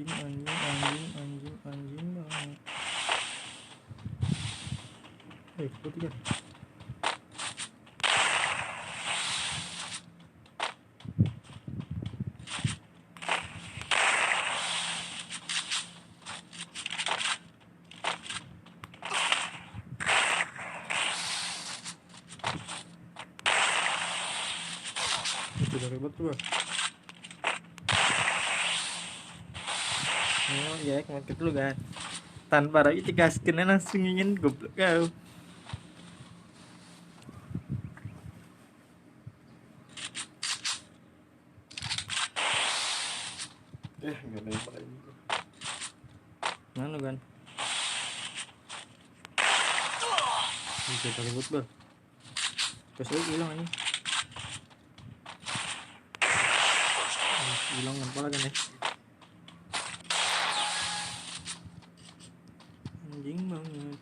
anjing banget. Putih kan. Itu udah ribet tuh. Oh ya, market dulu kan. Tanpa lagi dikasihkan langsung ingin goblok kau. Nggak nembak lagi. Mana kan? Bisa ribut bang. Kesel hilang ini. Hilang apa kan ya? Anjing banget.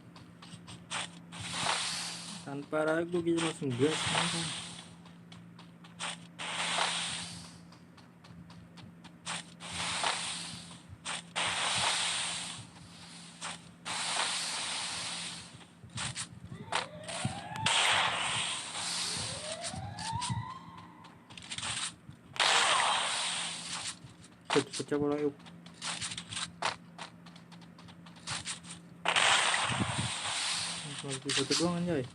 Tanpa ragu kita langsung gas. Pecah bola yuk. Lagi satu doang anjay.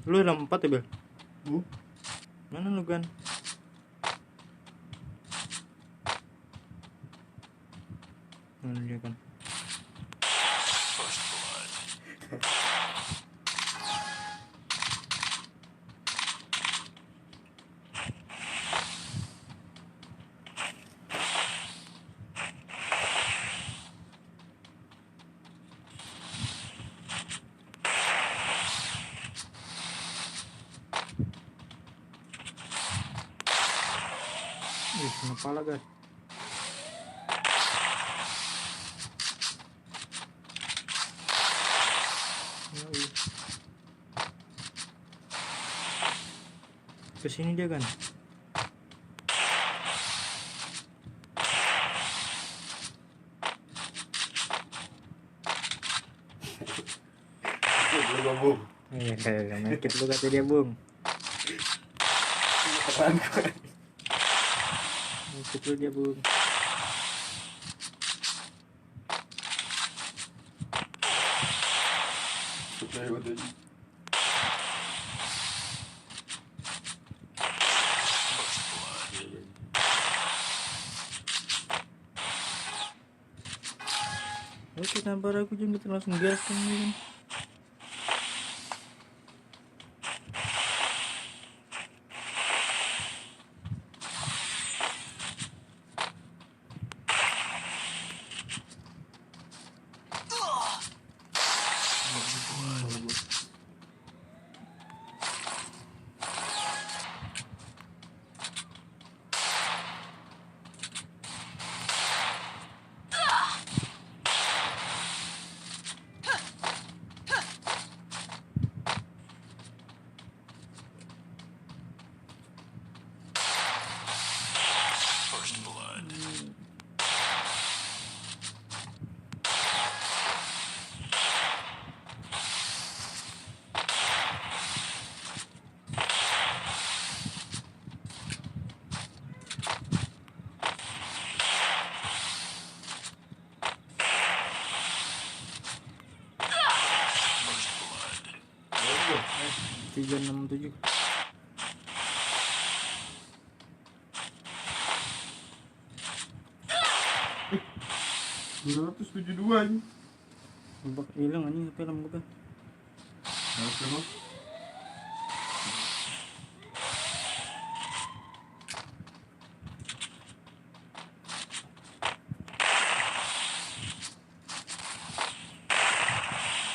Lu ada 4 ya Bel? Mana lu kan? Mana dia kan? Kenapa lah guys? Kesini dia kan? Belum bung. Iya kayak market lu kata dia bung. Market lu dia bung. Sudah udah. Oke tanpa ragu jam kita langsung gas kan ini kan. Tiga enam tujuh. $272 ini. Bak hilang anjing film gua. Harus berapa?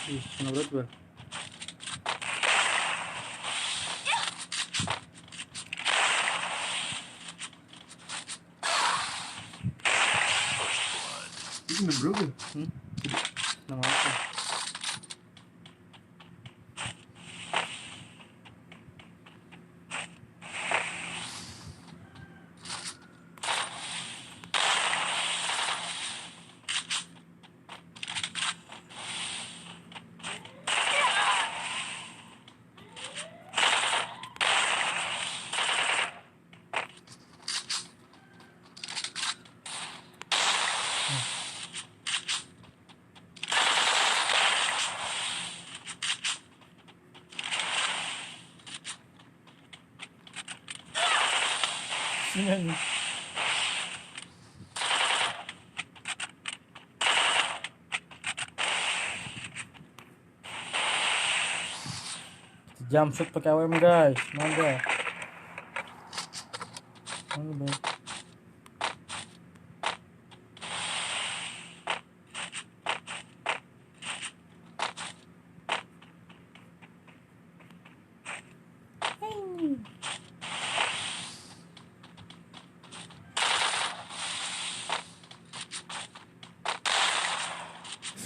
Ih, kena berat gua. Ini kena berapa? Nama apa? Sini. Jump shot pakai AWM guys, mana? Mana bang?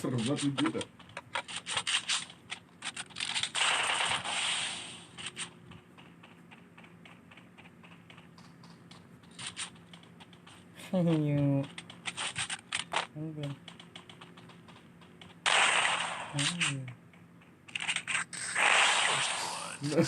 Serem banget lucu tak? Hehehe. Mana bang? Nah.